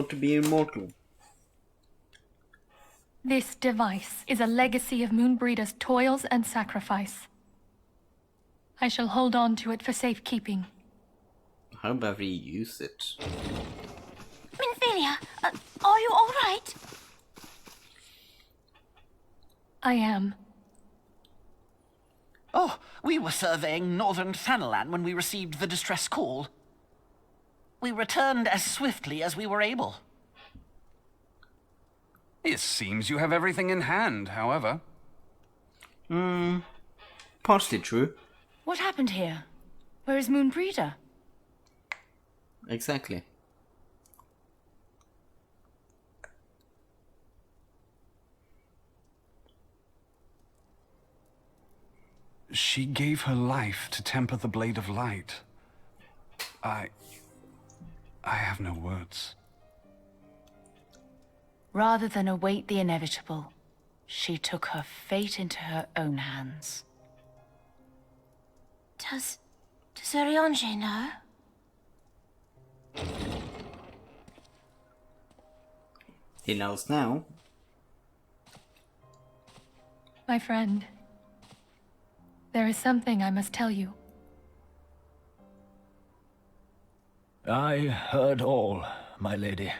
to be immortal. This device is a legacy of Moonbreeder's toils and sacrifice. I shall hold on to it for safekeeping. How about we use it? Minfilia, are you all right? I am. Oh, we were surveying northern Thanalan when we received the distress call. We returned as swiftly as we were able. It seems you have everything in hand, however. Partially true. What happened here? Where is Moonbreeder? Exactly. She gave her life to temper the Blade of Light. I have no words. Rather than await the inevitable, she took her fate into her own hands. Does Oriange know? He knows now. My friend, there is something I must tell you. I heard all, my lady.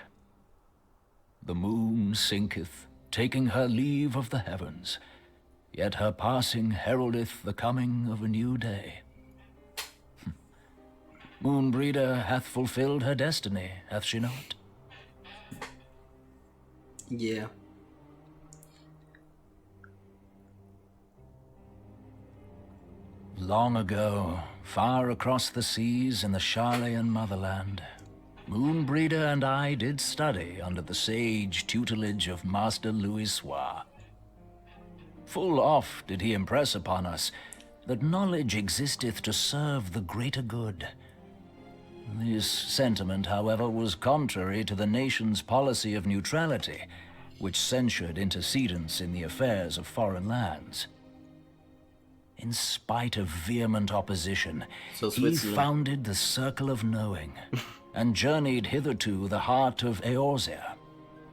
The moon sinketh, taking her leave of the heavens, yet her passing heraldeth the coming of a new day. Moonbreeder hath fulfilled her destiny, hath she not? Yeah. Long ago, far across the seas in the Charlayan motherland, Moonbreeder and I did study under the sage tutelage of Master Louisoix. Full oft did he impress upon us that knowledge existeth to serve the greater good. This sentiment, however, was contrary to the nation's policy of neutrality, which censured intercedence in the affairs of foreign lands. In spite of vehement opposition, he founded the Circle of Knowing, and journeyed hitherto the heart of Eorzea.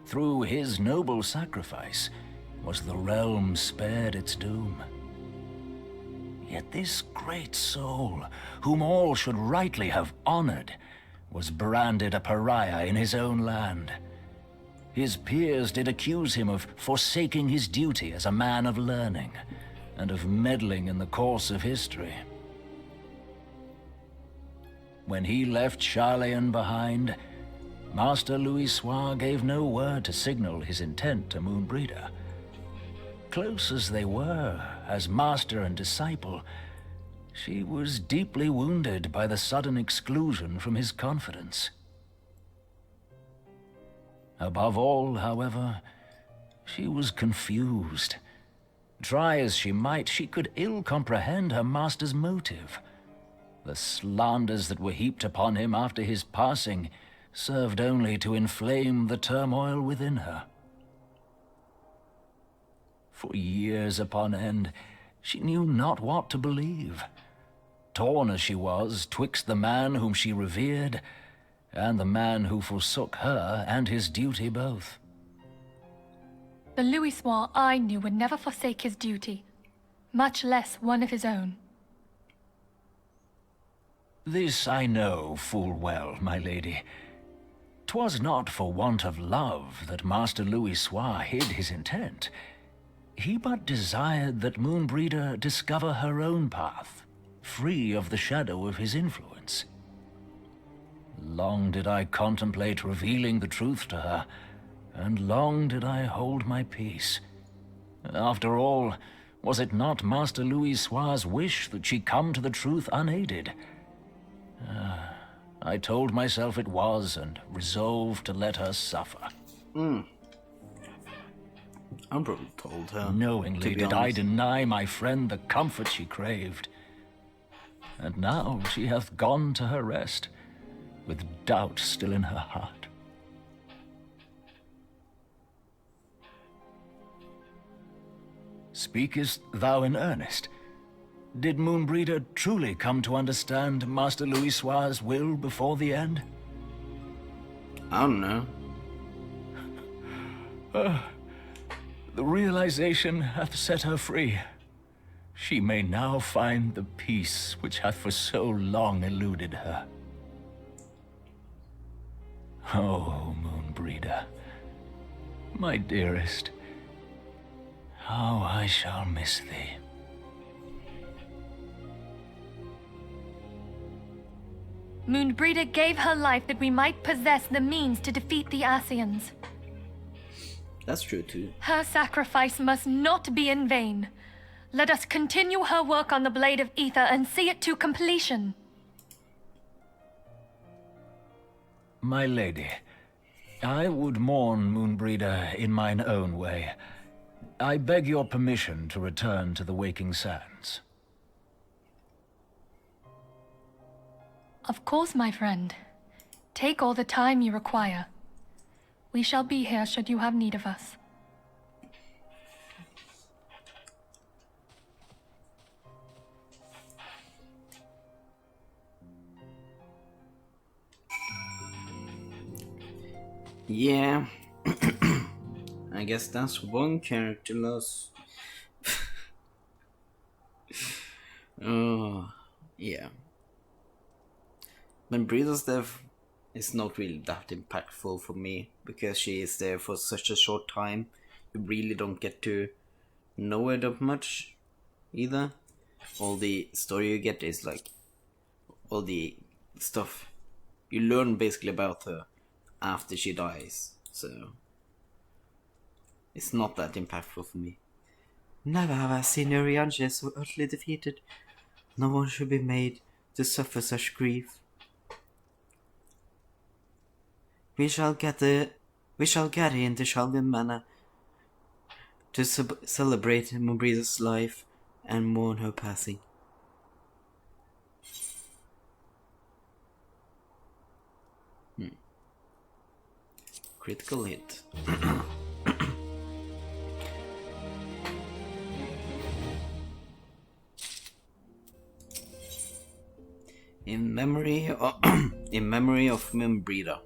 Through his noble sacrifice was the realm spared its doom. Yet this great soul, whom all should rightly have honored, was branded a pariah in his own land. His peers did accuse him of forsaking his duty as a man of learning, and of meddling in the course of history. When he left Charlayan behind, Master Louisoix gave no word to signal his intent to Moonbreeder. Close as they were, as master and disciple, she was deeply wounded by the sudden exclusion from his confidence. Above all, however, she was confused. Try as she might, she could ill comprehend her master's motive. The slanders that were heaped upon him after his passing served only to inflame the turmoil within her. For years upon end, she knew not what to believe. Torn as she was twixt the man whom she revered and the man who forsook her and his duty both. The Louisoix I knew would never forsake his duty, much less one of his own. This I know full well, my lady. 'Twas not for want of love that Master Louisoix hid his intent. He but desired that Moonbreeder discover her own path, free of the shadow of his influence. Long did I contemplate revealing the truth to her, and long did I hold my peace. After all, was it not Master Louisoix's wish that she come to the truth unaided? I told myself it was, and resolved to let her suffer. I probably told her. Knowingly did I deny my friend the comfort she craved. And now she hath gone to her rest, with doubt still in her heart. Speakest thou in earnest? Did Moonbreeder truly come to understand Master Louisoix's will before the end? I don't know. The realization hath set her free. She may now find the peace which hath for so long eluded her. Oh, Moonbreeder, my dearest, how I shall miss thee. Moonbreeder gave her life that we might possess the means to defeat the Ascians. That's true too. Her sacrifice must not be in vain. Let us continue her work on the Blade of Ether and see it to completion. My lady, I would mourn Moonbreeder in mine own way. I beg your permission to return to the Waking Sands. Of course, my friend. Take all the time you require. We shall be here should you have need of us. Yeah. I guess that's one character loss. Oh, yeah. But Breeda's death is not really that impactful for me, because she is there for such a short time. You really don't get to know her that much either. All the story you get is like all the stuff you learn basically about her after she dies, so it's not that impactful for me. Never have I seen Urianger so utterly defeated. No one should be made to suffer such grief. We shall get into Shalvin Manor to celebrate Moonbreeder's life and mourn her passing. Critical hit. In memory of Moonbreeder.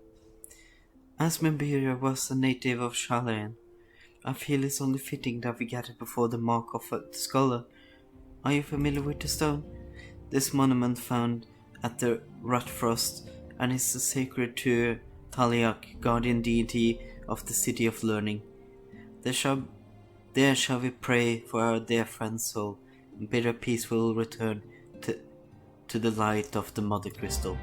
As Moonbreeder was a native of Shalarian, I feel it's only fitting that we get it before the mark of the scholar. Are you familiar with the stone? This monument found at the Rutfrost and is sacred to Taliak, guardian deity of the City of Learning. There shall we pray for our dear friend's soul, and bid her peace will return to the light of the Mother Crystal.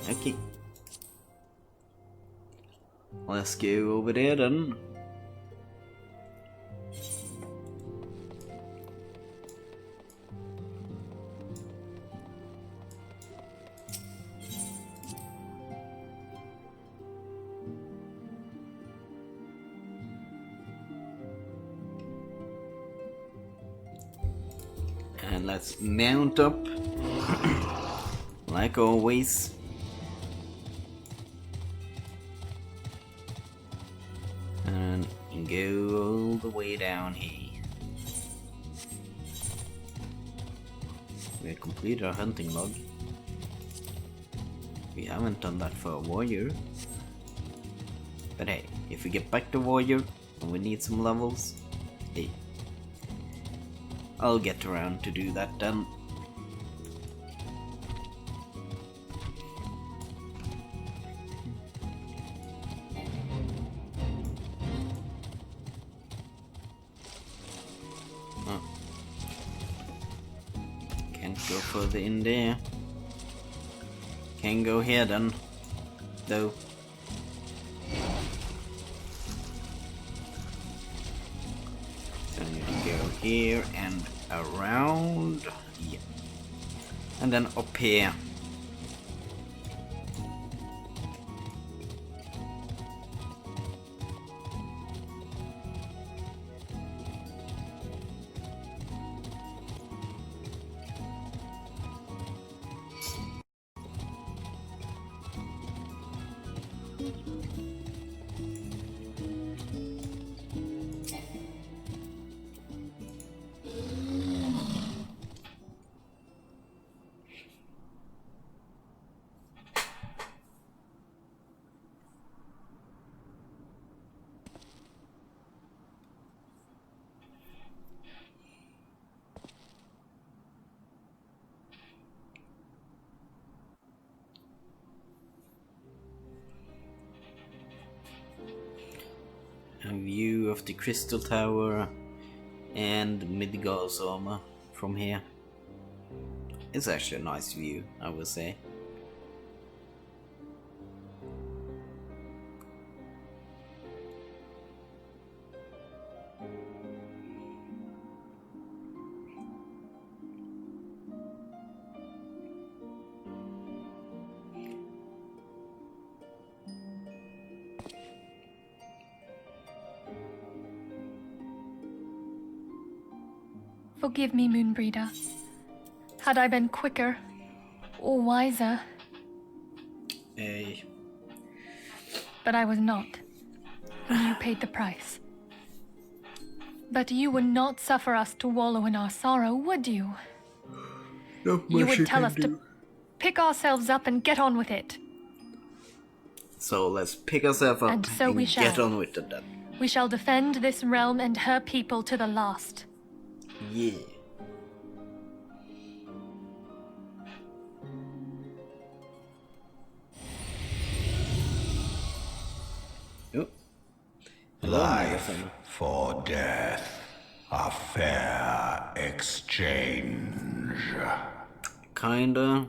Okay. Let's go over there then. And let's mount up like always. And go all the way down here. We have completed our hunting log. We haven't done that for a warrior. But hey, if we get back to warrior and we need some levels, hey, I'll get around to do that then. Oh. Can't go further in there. Can go here then, though. So I need to go here and around. Yeah. And then up here. a view of the Crystal Tower and Midgard's armor from here. It's actually a nice view, I would say. Forgive me, Moonbreeder. Had I been quicker or wiser, Hey. but I was not. And you paid the price. But you would not suffer us to wallow in our sorrow, would you? You would tell us to pick ourselves up and get on with it. So let's pick ourselves up And so we get shall. on with it then. We shall defend this realm and her people to the last. Yeah. Oh. Life for death, a fair exchange. Kinda.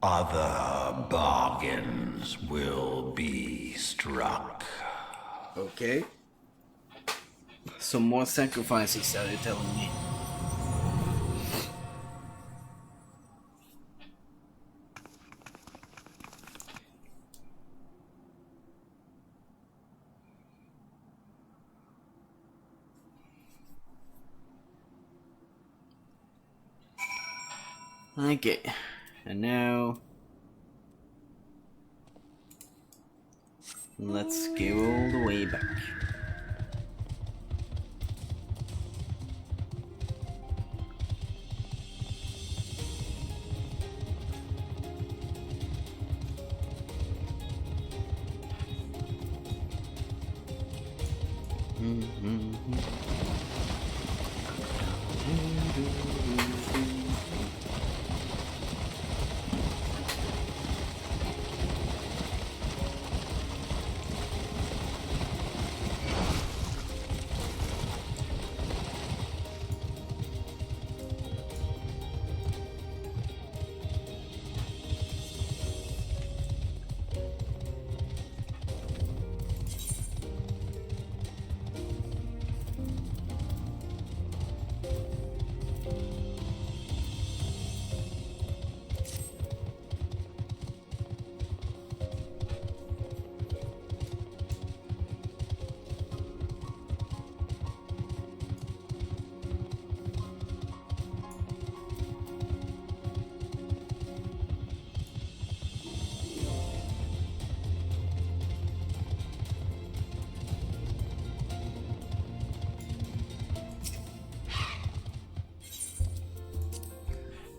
Other bargains will be struck. Okay. Some more sacrifices, are you telling me? Okay, and now let's go all the way back.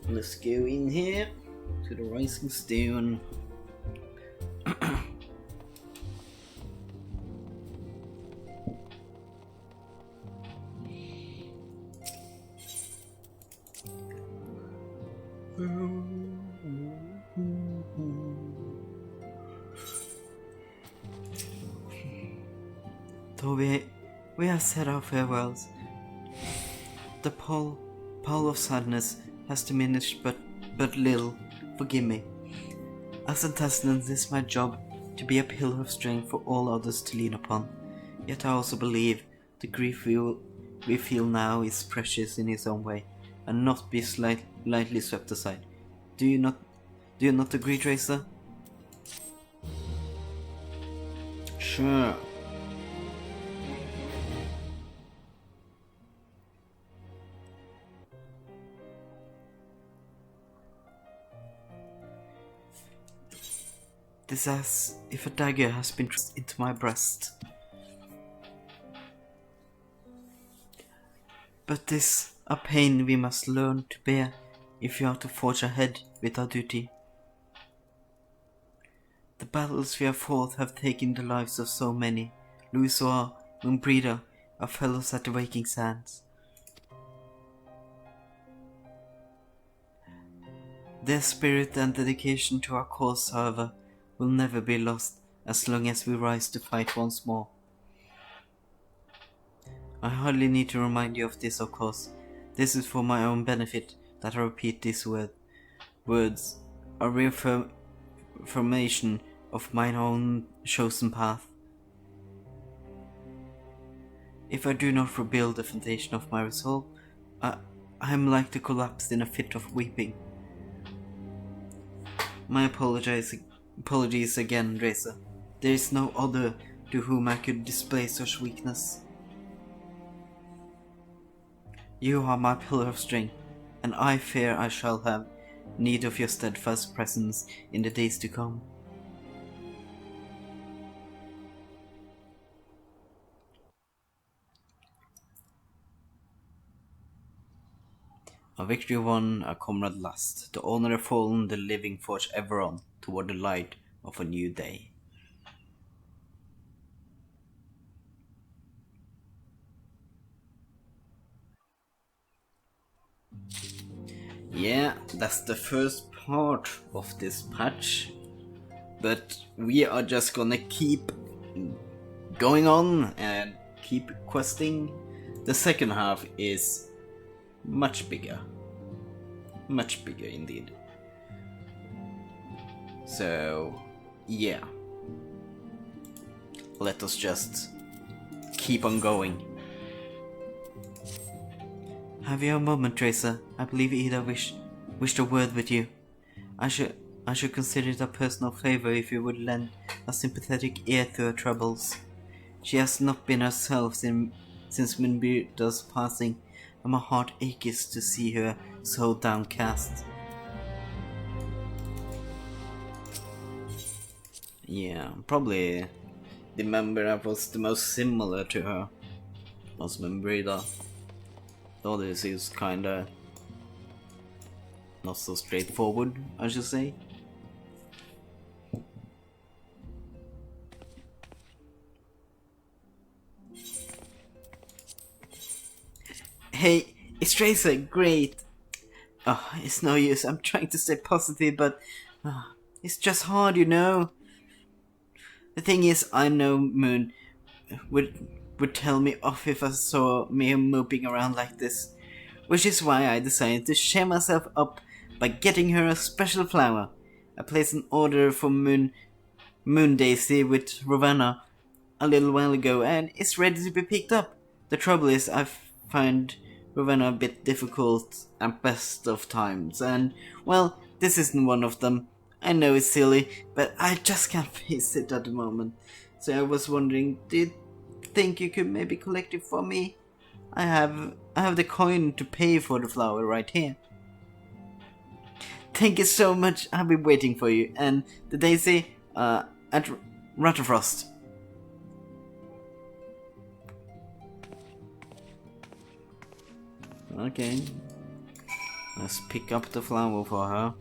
Let's go in here to the Rising Stone. Though we have said our farewells, the pall of sadness has diminished but little. Forgive me. As intestines, it is my job to be a pillar of strength for all others to lean upon. Yet I also believe the grief we feel now is precious in its own way, and not be lightly swept aside. Do you not agree, Drazor? Sure. This as if a dagger has been thrust into my breast. But this a pain we must learn to bear if we are to forge ahead with our duty. The battles we have fought have taken the lives of so many. Drazor, Moonbreeder, our fellows at the Waking Sands. Their spirit and dedication to our cause, however, will never be lost as long as we rise to fight once more. I hardly need to remind you of this, of course. This is for my own benefit that I repeat these words, a reaffirmation of mine own chosen path. If I do not rebuild the foundation of my resolve, I am like to collapse in a fit of weeping. My apologies again, Drazor. There is no other to whom I could display such weakness. You are my pillar of strength, and I fear I shall have need of your steadfast presence in the days to come. A victory won, a comrade lost. The honor fallen, the living forge ever on toward the light of a new day. Yeah, that's the first part of this patch, but we are just gonna keep going on and keep questing. The second half is much bigger indeed. So yeah, let us just keep on going. Have you a moment, Drazor? I believe Ida wished a word with you. I should consider it a personal favor if you would lend a sympathetic ear to her troubles. She has not been herself since Minbirda's passing, and my heart aches to see her so downcast. Yeah, probably the member that was the most similar to her was Minbirda. Though this is kinda not so straightforward, I should say. Hey, it's Drazor, great! Oh, it's no use, I'm trying to stay positive, but it's just hard, you know? The thing is, I know Moon would tell me off if I saw me moping around like this, which is why I decided to cheer myself up by getting her a special flower. I placed an order for Moon Daisy with Ravenna a little while ago, and it's ready to be picked up. The trouble is, I find Ravenna a bit difficult at best of times, and, well, this isn't one of them. I know it's silly, but I just can't face it at the moment. So I was wondering, do you think you could maybe collect it for me? I have the coin to pay for the flower right here. Thank you so much. I've been waiting for you. And the daisy at Ratterfrost. Okay. Let's pick up the flower for her.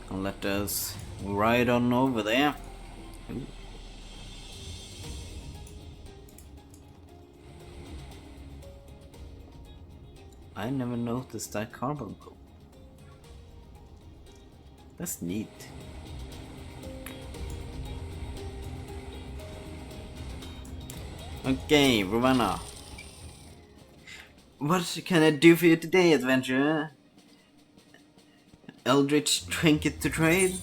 And let us ride on over there. Ooh. I never noticed that carbuncle. That's neat. Okay, Ravenna. What can I do for you today, adventurer? Eldritch trinket to trade?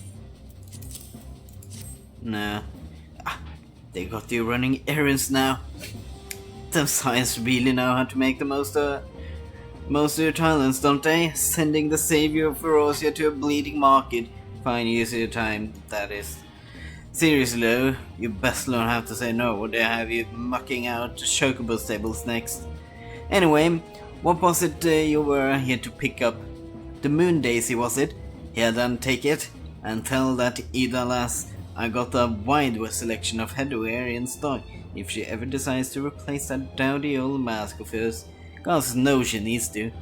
Nah. They got you running errands now. Them science really know how to make the most of your talents, don't they? Sending the savior of Ferocia to a bleeding market. Fine use of your time, that is. Seriously though, you best learn how to say no, or they have you mucking out chocobo stables next. Anyway, what was it you were here to pick up? The Moon Daisy, was it? Here then, take it, and tell that Ida lass I got a wide selection of headwear in stock, if she ever decides to replace that dowdy old mask of hers. Gods knows she needs to.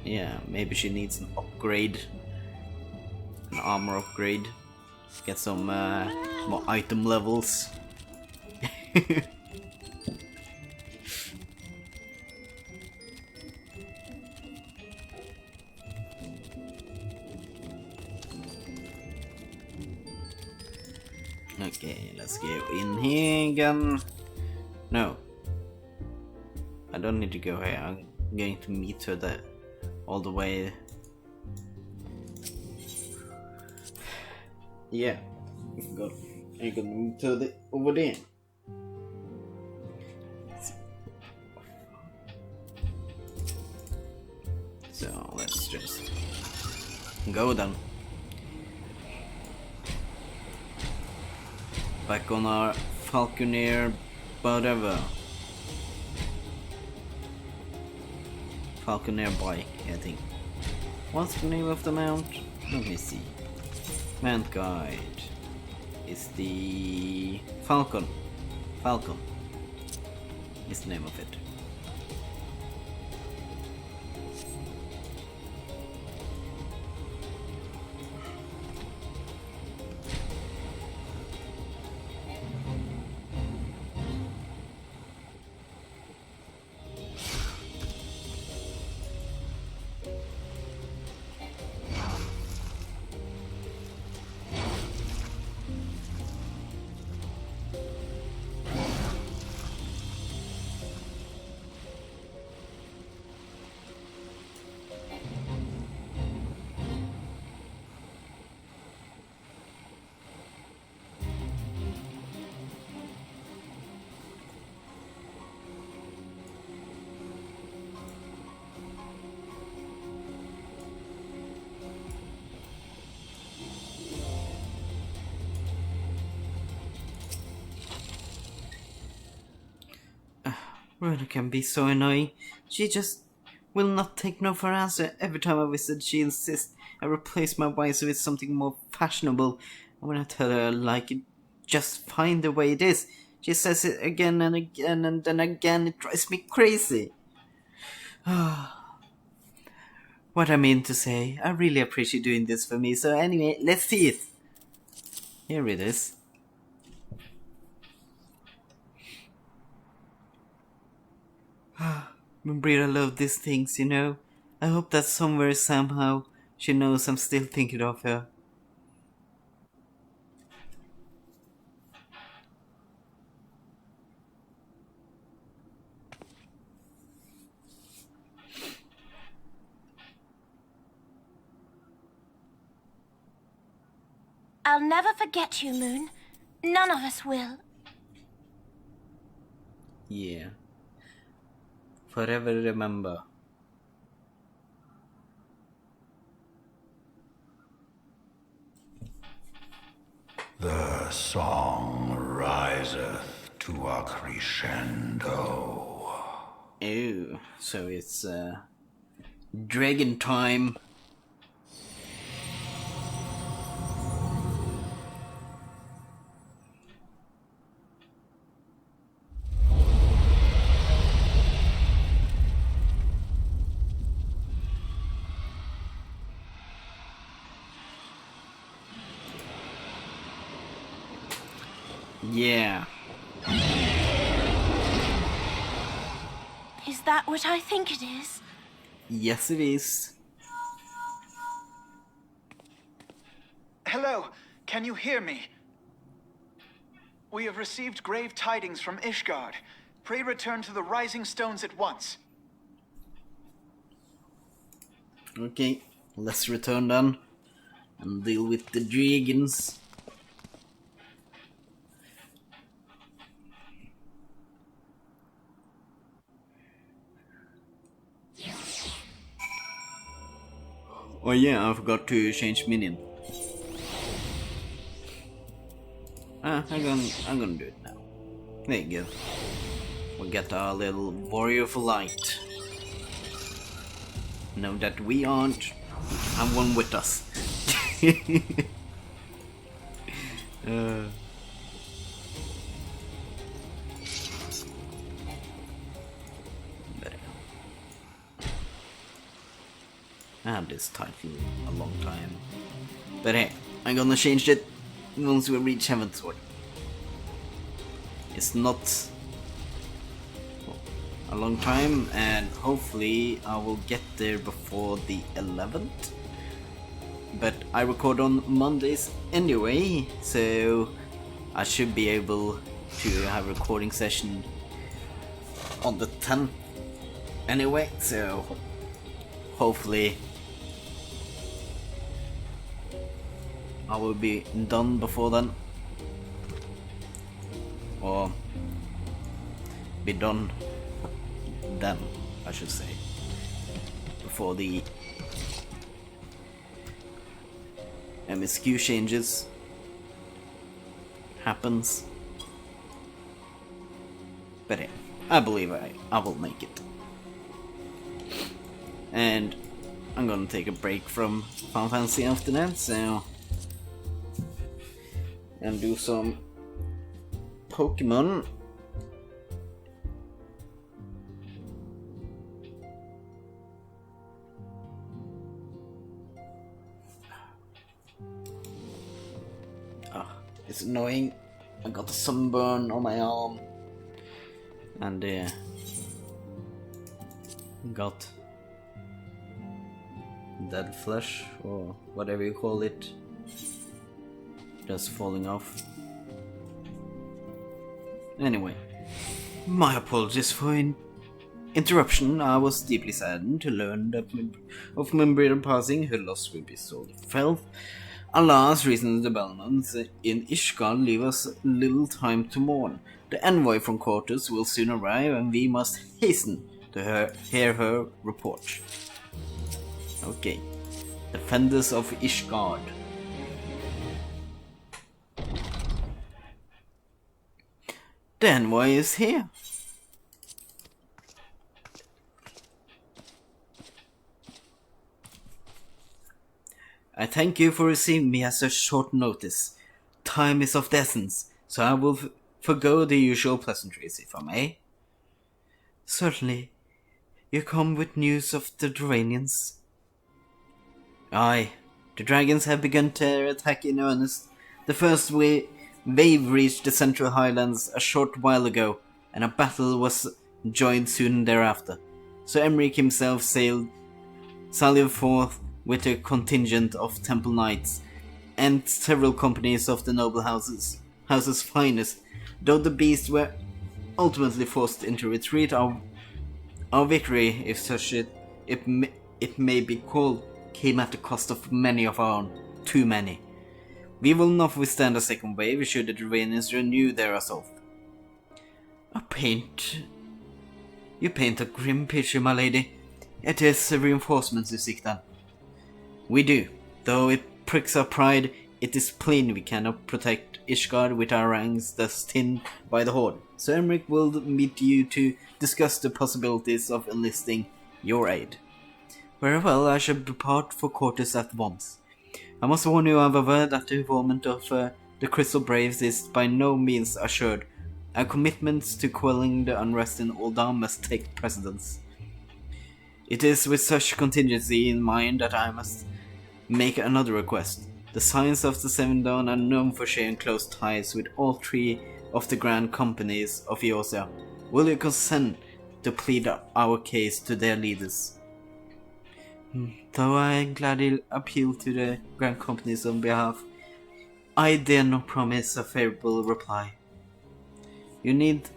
Yeah, maybe she needs an upgrade. an armor upgrade. Get some more item levels. Okay, let's go in here again. No, I don't need to go here. I'm going to meet her there, all the way. Yeah, I can move to the over there. So let's just go then. Back on our Falconer, whatever. Falconer bike, I think. What's the name of the mount? Let me see. Mount guide is the Falcon. Falcon is the name of it. Rhoda can be so annoying. She just will not take no for an answer. Every time I visit, she insists I replace my visor with something more fashionable. And when I tell her I like it just fine the way it is, she says it again and again, and then again. It drives me crazy. What I mean to say, I really appreciate doing this for me. So anyway, let's see it. Here it is. Membrita loved these things, you know. I hope that somewhere, somehow, she knows I'm still thinking of her. I'll never forget you, Moon. None of us will. Yeah. Forever remember. The song riseth to a crescendo. Oh, so it's dragon time. Yeah. Is that what I think it is? Yes, it is. Hello, can you hear me? We have received grave tidings from Ishgard. Pray return to the Rising Stones at once. Okay, let's return then and deal with the dragons. Oh yeah, I forgot to change minion. I'm gonna do it now. There you go. We'll get our little warrior of light. Know that we aren't. Have one with us. I had this title a long time. But hey, I'm gonna change it once we reach Heaven's Sword. It's not a long time, and hopefully I will get there before the 11th. But I record on Mondays anyway, so I should be able to have a recording session on the 10th anyway, so hopefully I will be done before then, or be done then, I should say, before the MSQ changes happens. But yeah, I believe I will make it. And I'm gonna take a break from Final Fantasy after that, so, and do some Pokemon. It's annoying. I got a sunburn on my arm, and got dead flesh, or whatever you call it, just falling off. Anyway, my apologies for interruption. I was deeply saddened to learn that of Membreader passing, her loss will be sorely felt. Alas, recent developments in Ishgard leave us little time to mourn. The envoy from quarters will soon arrive, and we must hasten to hear her report. Okay. Defenders of Ishgard. The envoy is here. I thank you for receiving me at such short notice. Time is of the essence, so I will forgo the usual pleasantries, if I may. Certainly. You come with news of the Duranians? Aye, the dragons have begun their attack in earnest. The first wave reached the Central Highlands a short while ago, and a battle was joined soon thereafter. Sir Emeric himself sallied forth with a contingent of temple knights and several companies of the noble house's finest. Though the beasts were ultimately forced into retreat, our victory, if such it may be called, came at the cost of many of our own. Too many. We will not withstand a second wave should the Duranians renew their assault. You paint a grim picture, my lady. It is reinforcements you seek then. We do. Though it pricks our pride, it is plain we cannot protect Ishgard with our ranks thus thinned by the Horde. Sir Emeric will meet you to discuss the possibilities of enlisting your aid. Very well, I shall depart for quarters at once. I must warn you, however, that the involvement of the Crystal Braves is by no means assured. Our commitments to quelling the unrest in Ul'dah must take precedence. It is with such contingency in mind that I must make another request. The Scions of the Seven Dawn are known for sharing close ties with all three of the grand companies of Eorzea. Will you consent to plead our case to their leaders? Though I gladly appeal to the grand companies on behalf, I dare not promise a favorable reply. You need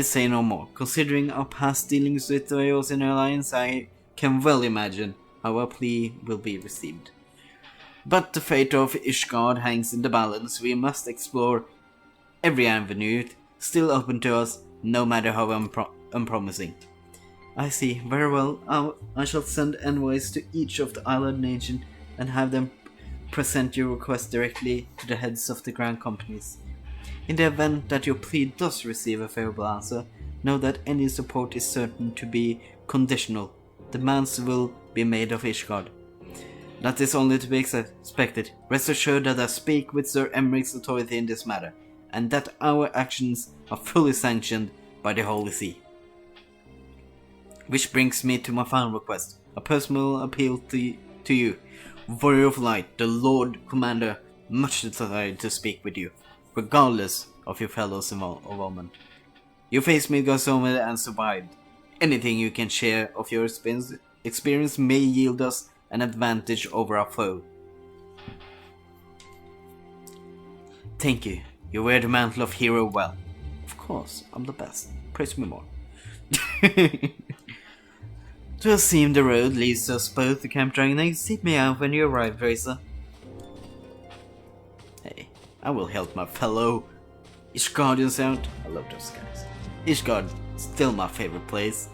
say no more. Considering our past dealings with the Eorzean Alliance, I can well imagine how our plea will be received. But the fate of Ishgard hangs in the balance. We must explore every avenue still open to us, no matter how unpromising. I see. Very well. I shall send envoys to each of the island nations and have them present your request directly to the heads of the grand companies. In the event that your plea does receive a favorable answer, know that any support is certain to be conditional. Demands will be made of Ishgard. That is only to be expected. Rest assured that I speak with Sir Emeric's authority in this matter, and that our actions are fully sanctioned by the Holy See. Which brings me to my final request, a personal appeal to you. Warrior of Light, the Lord Commander, much desired to speak with you, regardless of your fellow's involvement. You faced Midgardsormr and survived. Anything you can share of your experience may yield us an advantage over our foe. Thank you. You wear the mantle of hero well. Of course, I'm the best. Praise me more. To assume the road leads us both to Camp Dragon. Seek me out when you arrive, Drazor. Hey, I will help my fellow Ishgardians out. I love those guys. Ishgard, still my favorite place.